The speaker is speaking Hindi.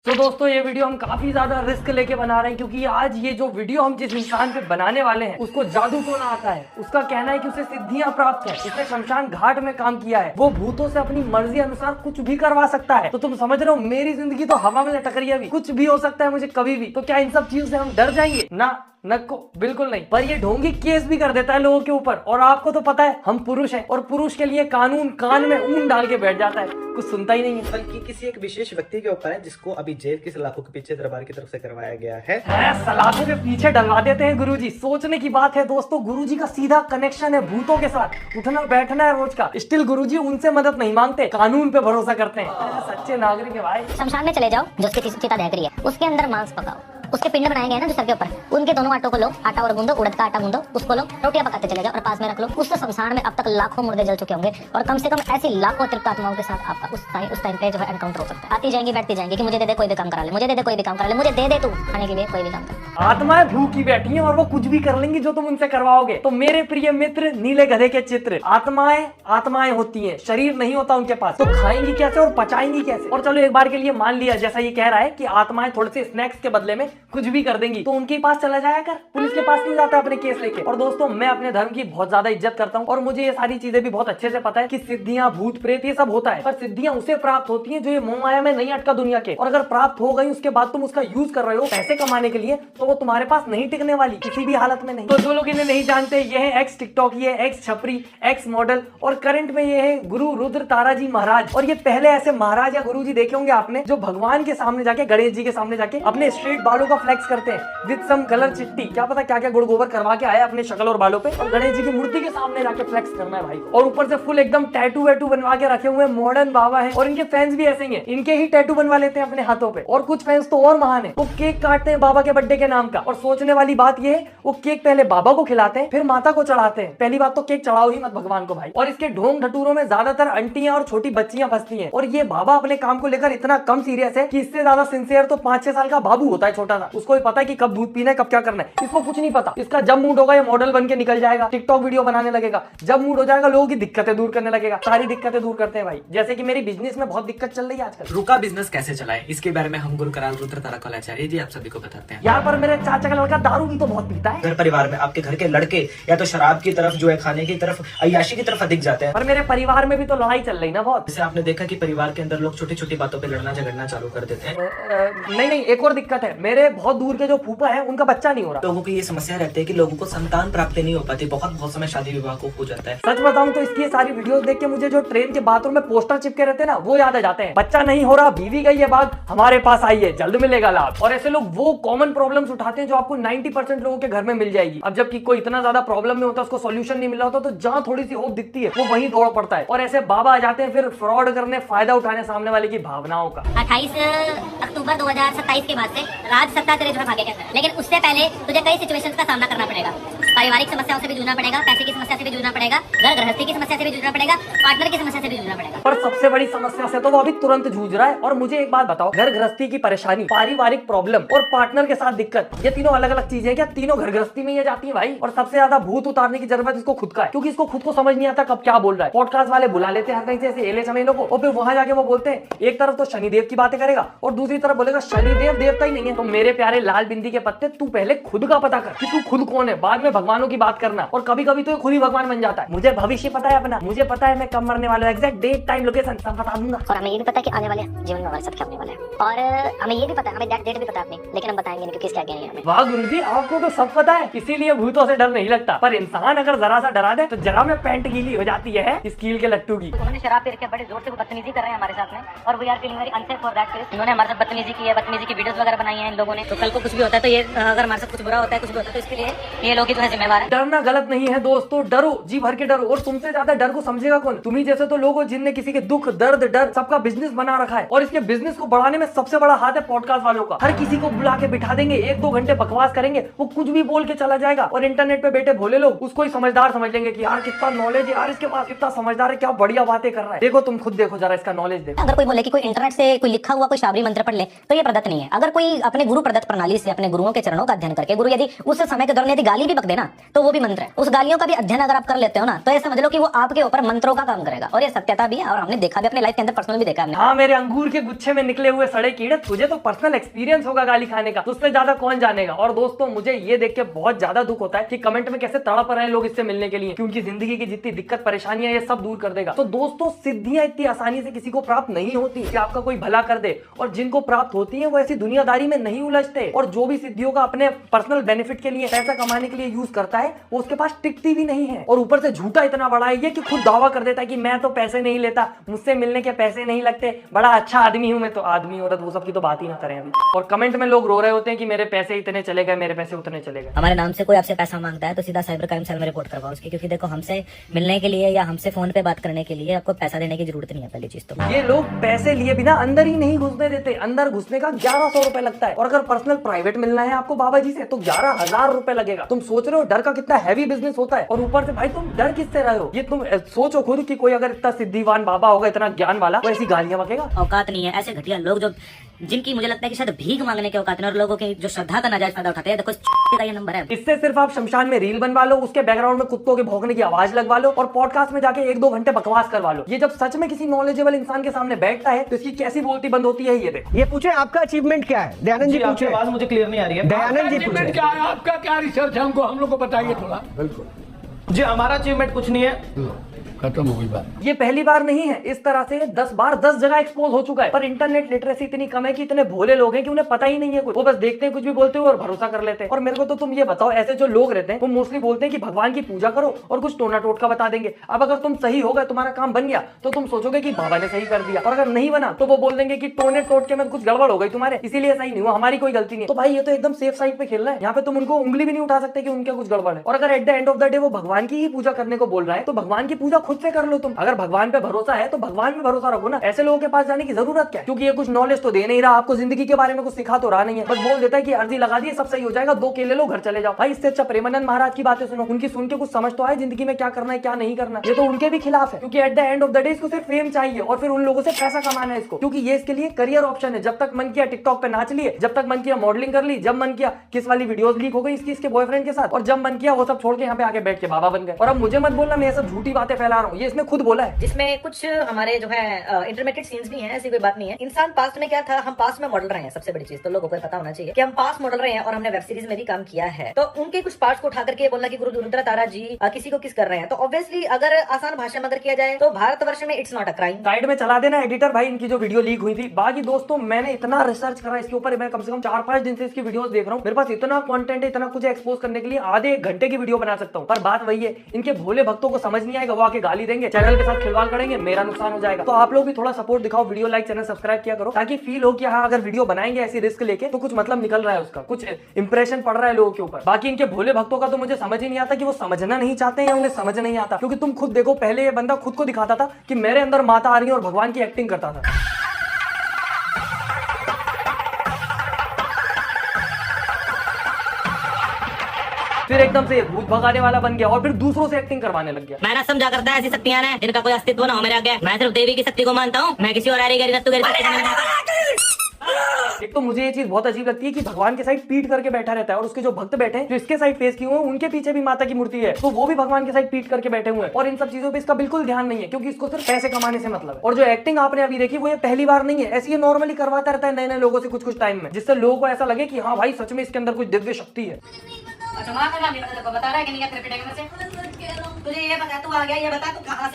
तो दोस्तों ये वीडियो हम काफी ज्यादा रिस्क लेके बना रहे हैं, क्योंकि आज ये जो वीडियो हम जिस इंसान पे बनाने वाले हैं उसको जादू टोना आता है। उसका कहना है कि उसे सिद्धियां प्राप्त है, उसने शमशान घाट में काम किया है, वो भूतों से अपनी मर्जी अनुसार कुछ भी करवा सकता है। तो तुम समझ रहे हो मेरी जिंदगी तो हवा में लटक रही है, अभी कुछ भी हो सकता है मुझे कभी भी। तो क्या इन सब चीजों से हम डर जाएंगे? ना नको बिल्कुल नहीं। पर ये ढोंगी केस भी कर देता है लोगों के ऊपर, और आपको तो पता है हम पुरुष हैं, और पुरुष के लिए कानून कान में ऊन डाल के बैठ जाता है, कुछ सुनता ही नहीं है। बल्कि किसी एक विशेष व्यक्ति के ऊपर है जिसको अभी जेल की सलाखों के पीछे दरबार की तरफ से करवाया गया है। सलाखों के पीछे डलवा देते हैं गुरुजी। सोचने की बात है दोस्तों, गुरुजी का सीधा कनेक्शन है भूतों के साथ, उठना बैठना है रोज का। स्टिल गुरुजी उनसे मदद नहीं मांगते, कानून पे भरोसा करते हैं। सच्चे नागरिक है भाई। शमशान में चले जाओ, जो उसकी चिता दहक रही है, उसके अंदर मांस पकाओ, उसके पिंड बनाए गए ना जो सर के ऊपर, उनके दोनों आटों को लो, आटा और गूंदो, उड़द का आटा गूंदो, उसको लो, रोटियां पकाते चले जाओ और पास में रख लो। उस शमशान में अब तक लाखों मुर्दे जल चुके होंगे, और कम से कम ऐसी लाखों तृप्त आत्माओं के साथ आपका उस टाइम पे जो है एनकाउंटर हो सकता है। आती जाएंगी बैठती जाएंगी कि मुझे दे दे कोई भी काम करा ले, मुझे दे दे कोई भी काम करा ले, मुझे दे दे तू खाने के लिए कोई भी काम कर। आत्माएं भूखी बैठी हैं और वो कुछ भी कर लेंगी जो तुम उनसे करवाओगे। तो मेरे प्रिय मित्र नीले गधे के चित्र, आत्माएं होती हैं, शरीर नहीं होता उनके पास। तो खाएंगी कैसे और पचाएंगी कैसे? और चलो एक बार के लिए मान लिया, जैसा ये कह रहा है कि आत्माएं थोड़े से स्नैक्स के बदले में कुछ भी कर देंगी, तो उनके पास चला जाया कर, पुलिस के पास नहीं जाता अपने केस लेके। और दोस्तों मैं अपने धर्म की बहुत ज्यादा इज्जत करता हूँ, और मुझे ये सारी चीजें भी बहुत अच्छे से पता है कि सिद्धियां, भूत प्रेत ये सब होता है, पर सिद्धियां उसे प्राप्त होती हैं जो ये मोह माया में नहीं अटका दुनिया के। और अगर प्राप्त हो गई उसके बाद तुम उसका यूज कर रहे हो पैसे कमाने के लिए, तो वो तुम्हारे पास नहीं टिकने वाली किसी भी हालत में नहीं। तो जो लोग इन्हें नहीं जानते, ये है एक्स टिकटॉक, ये एक्स छपरी, एक्स मॉडल, और करंट में ये है गुरु रुद्र ताराजी महाराज। और ये पहले ऐसे महाराज या गुरु जी देखे होंगे आपने, जो भगवान के सामने जाके, गणेश जी के सामने जाके अपने स्ट्रेट बालों का फ्लेक्स करते हैं विद सम कलर चिट्टी, क्या पता क्या क्या गुड़ गोबर करवा के आए अपने शक्ल और बालों पे, और गणेश जी की मूर्ति के सामने जाके फ्लेक्स करना है भाई। और ऊपर से फुल एकदम टैटू वैटू बनवा के रखे हुए मॉडर्न बाबा है, और इनके फैंस भी ऐसे ही हैं, इनके ही टैटू बनवा लेते हैं अपने हाथों पे। और कुछ फैंस तो और महान है, वो केक काटते हैं बाबा के बर्थडे के नाम का। और सोचने वाली बात ये है, वो केक पहले बाबा को खिलाते हैं फिर माता को चढ़ाते हैं। पहली बात तो केक चढ़ाओ ही मत भगवान को भाई। और इसके ढोंग ढटूरों में ज्यादातर आंटियां और छोटी बच्चियां फंसती हैं, और ये बाबा अपने काम को लेकर इतना कम सीरियस है कि इससे ज्यादा सिंसियर तो 5-6 साल का बाबू होता है, छोटा सा। उसको भी पता है कि कब दूध पीना है, कब क्या करना है, इसको कुछ नहीं पता। इसका जब मूड होगा ये मॉडल बन के निकल जाएगा, टिकटॉक वीडियो बनाने लगेगा, जब मूड हो जाएगा लोगों की दिक्कतें दूर करने लगेगा। सारी दिक्कतें दूर करते हैं भाई, जैसे कि मेरी बिजनेस में बहुत दिक्कत चल रही है आजकल। रुका बिजनेस कैसे चलाए, इसके बारे में हम गुरु कराल रुद्र ताराकलाचार्य जी आप सभी को बताते हैं। यार पर मेरे चाचा का लड़का दारू भी तो बहुत पीता है। घर परिवार में आपके घर के लड़के या तो शराब की तरफ जो है, खाने की तरफ, अय्याशी की तरफ अधिक जाते हैं। पर मेरे परिवार में भी तो लड़ाई चल रही ना बहुत। जैसे आपने देखा कि परिवार के अंदर लोग छोटी छोटी बातों पे लड़ना झगड़ना चालू कर देते हैं। नहीं, एक और दिक्कत है, मेरे बहुत दूर के जो फूफा है उनका बच्चा नहीं हो रहा। लोगों की ये समस्या रहती है कि लोगों को संतान प्राप्ति नहीं हो पाती, बहुत समय शादी विवाह को हो जाता है। सच बताऊं तो इसकी सारी वीडियोस देख के मुझे जो ट्रेन के बाथरूम में पोस्टर चिपके रहते हैं ना, वो याद आ जाते हैं। बच्चा नहीं हो रहा, बीवी गई है बात, हमारे पास आई है, जल्द मिलेगा लाभ। और ऐसे लोग वो कॉमन प्रॉब्लम्स उठाते हैं जो आपको 90% लोगों के घर में मिल जाएगी। अब जबकि कोई इतना ज्यादा प्रॉब्लम में होता है, उसको सॉल्यूशन नहीं मिल रहा होता, तो जहां थोड़ी सी होप दिखती है वो वहीं दौड़ पड़ता है। और ऐसे बाबा आ जाते हैं फिर फ्रॉड करने, फायदा उठाने सामने वाले की भावनाओं का। 28 अक्टूबर 2027 के बाद से राज सत्ता तेरे जो है भागे के अंदर, लेकिन उससे पहले तुझे कई सिचुएशंस का सामना करना पड़ेगा। पारिवारिक समस्याओं से भी जूझना पड़ेगा, पैसे की समस्या से भी जूझना पड़ेगा, घर गृहस्थी की समस्या से भी जूझना पड़ेगा, पार्टनर की समस्या से भी जूझना पड़ेगा। पर सबसे बड़ी समस्या से तो वो अभी तुरंत जूझ रहा है। और मुझे एक बात बताओ, घर गृहस्थी की परेशानी, पारिवारिक प्रॉब्लम और पार्टनर के साथ दिक्कत, ये तीनों अलग अलग चीजें हैं क्या? तीनों घर गृहस्थी में ये जाती है भाई। और सबसे ज्यादा भूत उतारने की जरूरत इसको खुद का है, क्योंकि इसको खुद को समझ नहीं आता कब क्या बोल रहा है। पॉडकास्ट वाले बुला लेते हैं हर कहीं से ऐसे एले चमेलों को, और फिर वहां जाके वो बोलते हैं, एक तरफ तो शनिदेव की बातें करेगा और दूसरी तरफ बोलेगा शनिदेव देवता ही नहीं है। तो मेरे प्यारे लाल बिंदी के पत्ते, तू पहले खुद का पता कर कि तू खुद कौन है, बाद में भगवानों की बात करना। और कभी कभी तो खुद ही भगवान बन जाता है। मुझे भविष्य पता है अपना, मुझे पता है मैं कब मरने वाला हूं, एग्जैक्ट डेट, टाइम, लोकेशन सब बता दूंगा। और हमें ये भी पता है कि आने वाले जीवन में हमारे साथ क्या होने वाला है, और हमें ये भी पता है, हमें डेट भी पता है अपनी, लेकिन हम बताएंगे नहीं क्योंकि इसके आगे नहीं है हमें। वाह गुरुजी, आपको तो सब पता है, इसीलिए भूतों से डर नहीं लगता। पर इंसान अगर जरा सा डरा दे तो जरा में पैंट गीली हो जाती है स्कील के लट्टू की। उन्होंने शराब पी रखी है, बड़े जोर से वो बदतमीजी कर रहे हैं हमारे साथ में, और we are feeling very unsafe for that case. इन्होंने हमारे साथ बदतमीजी की है, बदतमीजी की वीडियोस वगैरह बनाई हैं इन लोगों ने। तो कल को कुछ भी होता है तो ये, अगर हमारे साथ कुछ बुरा होता है, कुछ भी होता है, तो इसके लिए ये लोग ही जो है जिम्मेवार है। डरना गलत नहीं है दोस्तों, डरो, जी भर के डरो। और तुमसे ज्यादा डर को समझेगा कौन? तुम्ही जैसे तो लोग हो जिनने किसी के दुख, दर्द, डर सबका बिजनेस बना रखा है। और इसके बिजनेस को बढ़ाने में सबसे बड़ा हाथ है पॉडकास्ट वालों का। हर किसी को बुला के बिठा देंगे, 1-2 घंटे बकवास करेंगे, वो कुछ भी बोल के चला जाएगा। और इंटरनेट पे बैठे भोले लोग उसको ही समझदार समझ लेंगे कि यार कितना नॉलेज है, यार इसके पास कितना समझदार है, क्या बढ़िया बातें कर रहा है। देखो तुम खुद देखो जरा इसका नॉलेज देखो। अगर कोई बोले कि कोई इंटरनेट से कोई लिखा हुआ कोई शाबरी मंत्र पढ़ ले तो ये प्रदत्त नहीं है। अगर कोई अपने गुरु प्रदत्त प्रणाली से अपने गुरुओं के चरणों का अध्ययन करके, गुरु यदि उस समय के दौरान यदि गाली भी बक देना ना, तो वो भी मंत्र है। उस गालियों का भी अध्ययन अगर आप कर लेते हो ना, तो ये समझ लो कि वो आपके ऊपर मंत्रों का काम करेगा। और ये सत्यता भी है, और हमने देखा भी अपने लाइफ के अंदर, पर्सनल भी देखा हमने। हाँ, मेरे अंगूर के गुच्छे में निकले हुए सड़े कीड़े, तुझे तो पर्सनल एक्सपीरियंस होगा गाली खाने का, तुझसे ज्यादा कौन जानेगा। और दोस्तों, मुझे ये देख के बहुत ज्यादा दुख होता है कि कमेंट में कैसे तड़प रहे हैं लोग इससे मिलने के लिए, क्योंकि जिंदगी की जितनी दिक्कत परेशानियां ये सब दूर कर देगा। तो दोस्तों, सिद्धियां इतनी आसानी से किसी को प्राप्त नहीं होती कि आपका कोई भला कर दे, और जिनको प्राप्त होती है वो ऐसी दुनियादारी में नहीं उलझते। और जो भी सिद्धियों का अपने पर्सनल बेनिफिट के लिए, पैसा कमाने के लिए यूज करता है, वो उसके पास टिकती भी नहीं है। और ऊपर से झूठा इतना बड़ा है ये कि खुद दावा कर देता है कि मैं तो पैसे नहीं लेता, मुझसे मिलने के पैसे नहीं लगते, बड़ा अच्छा आदमी हूं मैं। तो आदमी औरत वो सब की तो बात ही ना करें अभी। और कमेंट में लोग रो रहे होते हैं कि मेरे पैसे इतने चले गए, मेरे पैसे उतने चले गए। हमारे नाम से कोई आपसे पैसा मांगता है तो सीधा साइबर क्राइम सेल में रिपोर्ट करवाओ उसकी, क्योंकि देखो, हमसे मिलने के लिए या हमसे फोन पे बात करने के लिए आपको पैसा देने की जरूरत नहीं है। पहली चीज तो ये लोग पैसे लिए बिना अंदर ही नहीं घुसने देते। अंदर घुसने का 1100 रुपए लगता है, और अगर पर्सनल प्राइवेट मिलना है आपको बाबा जी से तो 11,000 रुपए लगेगा। तुम सोच रहे हो डर का कितना हैवी बिजनेस होता है, और ऊपर से भाई तुम डर किससे रहे हो? ये तुम सोचो खुद कि कोई अगर इतना सिद्धिवान बाबा होगा, इतना ज्ञान वाला, वो ऐसी गालियां बकेगा। औकात नहीं है। ऐसे घटिया लोग जो जिनकी मुझे लगता है कि शायद भीख मांगने के औकात नहीं, और लोगों की जो श्रद्धा का नाजायज फायदा उठाते हैं। देखो, का ये नंबर है। इससे सिर्फ आप शमशान में रील बनवा लो, उसके बैकग्राउंड में कुत्तों के भौंकने की आवाज लगवा लो, और पॉडकास्ट में जाके 1-2 घंटे बकवास करवा लो। ये जब सच में किसी नॉलेजेबल इंसान के सामने बैठता है तो इसकी कैसी बोलती बंद होती है। ये देख, ये पूछे आपका अचीवमेंट क्या है? दयानंद जी पूछे। आवाज मुझे क्लियर नहीं आ रही है। दयानंद जी पूछे। क्या है आपका, क्या रिसर्च है, हमको हम लोग को बताइए थोड़ा। बिल्कुल जी, हमारा अचीवमेंट कुछ नहीं है, खत्म हो गई बात। ये पहली बार नहीं है, इस तरह से 10 बार 10 जगह एक्सपोज हो चुका है। पर इंटरनेट लिटरेसी इतनी कम है कि इतने भोले लोग हैं कि उन्हें पता ही नहीं है कुछ। वो बस देखते हैं, कुछ भी बोलते हुए और भरोसा कर लेते हैं। और मेरे को तो तुम ये बताओ, ऐसे जो लोग रहते हैं वो मोस्टली बोलते हैं कि भगवान की पूजा करो और कुछ टोना टोटका बता देंगे। अब अगर तुम सही हो गए, तुम्हारा काम बन गया, तो तुम सोचोगे कि बाबा ने सही कर दिया, और अगर नहीं बना तो वो बोल देंगे कि टोने टोटके में कुछ गड़बड़ हो गई तुम्हारे, इसीलिए सही नहीं हुआ, हमारी कोई गलती नहीं। तो भाई ये तो एकदम सेफ साइड पे खेलना है। यहाँ पे तुम उनको उंगली भी नहीं उठा सकते कि उनके कुछ गड़बड़ है। और अगर at the end of the day वो भगवान की ही पूजा करने को बोल रहा है, तो भगवान की पूजा खुद से कर लो तुम। अगर भगवान पे भरोसा है तो भगवान पे भरोसा रखो ना। ऐसे लोगों के पास जाने की जरूरत क्या है? क्योंकि ये कुछ नॉलेज तो दे नहीं रहा, आपको जिंदगी के बारे में कुछ सिखा तो रहा नहीं है, बस बोल देता है कि अर्जी लगा दी, सब सही हो जाएगा, 2 केले लो, घर चले जाओ। भाई इससे अच्छा प्रेमानंद महाराज की बातें सुनो, उनकी सुन के कुछ समझ तो आए जिंदगी में क्या करना है क्या नहीं करना। ये तो उनके भी खिलाफ है, क्योंकि at the end of the day इसको सिर्फ फेम चाहिए, और फिर उन लोगों से पैसा कमाना है इसको, क्योंकि ये इसके लिए करियर ऑप्शन है। जब तक मन किया टिकटॉक पे नाच लिए, जब तक मन किया मॉडलिंग कर ली, जब मन किया किस वाली वीडियोस लीक हो गई इसकी इसके बॉयफ्रेंड के साथ, और जब मन किया वो सब छोड़ के यहाँ पे आके बैठ के बाबा बन गए। और अब मुझे मत बोलना मैं ये सब झूठी बातें फैला रहा हूँ, ये इसने खुद बोला है। जिसमें कुछ हमारे जो है इंटरमीडिएट सीन्स भी हैं, ऐसी कोई बात नहीं है। इंसान पास्ट में क्या था, हम पास्ट में मॉडल रहे हैं। सबसे बड़ी चीज तो लोगों को पता होना चाहिए कि हम पास्ट मॉडल रहे हैं, और हमने वेब सीरीज में भी काम किया है। तो उनके कुछ पार्ट्स को उठा करके बोलना कि गुरु रुद्र तारा जी किसी को किस कर रहे हैं, तो ऑब्वियसली अगर आसान भाषा में अगर किया जाए तो भारतवर्ष में it's not a crime. Side में चला देना एडिटर भाई इनकी जो वीडियो लीक हुई थी। बाकी दोस्तों, मैंने इतना रिसर्च करा इसके ऊपर, मैं कम से कम 4-5 दिन से इसकी वीडियोस देख रहा हूँ। मेरे पास इतना कंटेंट है, इतना कुछ एक्सपोज करने के लिए आधे 1 घंटे की वीडियो बना सकता हूँ। पर बात वही है, इनके भोले भक्तों को समझ नहीं आएगा, वो आके गाली देंगे, चैनल के साथ खिलवाड़ करेंगे, मेरा नुकसान हो जाएगा। तो आप लोग भी थोड़ा सपोर्ट दिखाओ, वीडियो लाइक, चैनल सब्सक्राइब किया करो, ताकि फील हो कि हाँ अगर वीडियो बनाएंगे ऐसी रिस्क लेके तो कुछ मतलब निकल रहा है, उसका कुछ इंप्रेशन पड़ रहा है लोगों के ऊपर। बाकी इनके भोले भक्तों का तो मुझे समझ ही नहीं आता कि वो समझना नहीं चाहते हैं या उन्हें समझ नहीं आता। क्योंकि तुम खुद देखो, पहले ये बंदा खुद को दिखाता था कि मेरे अंदर माता आ रही है और भगवान की एक्टिंग करता था। फिर एकदम से भूत भगाने वाला बन गया, और फिर दूसरों से एक्टिंग करवाने लग गया। मैं ना समझा करता है ऐसी शक्तियां हैं जिनका कोई अस्तित्व ना हो मेरे आगे। मैं सिर्फ देवी की शक्ति को मानता हूँ, मैं किसी और एक तो मुझे ये चीज बहुत अजीब लगती है कि भगवान के साइड पीट करके बैठा रहता है, और उसके जो भक्त बैठे हैं जो इसके साइड फेस किए हुए हैं, उनके पीछे भी माता की मूर्ति है, तो वो भी भगवान के साइड पीट करके बैठे हुए हैं। और इन सब चीजों पे इसका बिल्कुल ध्यान नहीं है, क्योंकि इसको सिर्फ पैसे कमाने से मतलब है। और जो एक्टिंग आपने अभी देखी वो ये पहली बार नहीं है, ऐसी ये नॉर्मली करवाता रहता है नए नए लोगों से कुछ टाइम में, जिससे लोगों को ऐसा लगे कि हाँ भाई सच में इसके अंदर कुछ दिव्य शक्ति है। अच्छा, बता रहा है कि नहीं, तेरे पिटाई में से तुझे ये बता, तू आ गया, ये बता तू कहां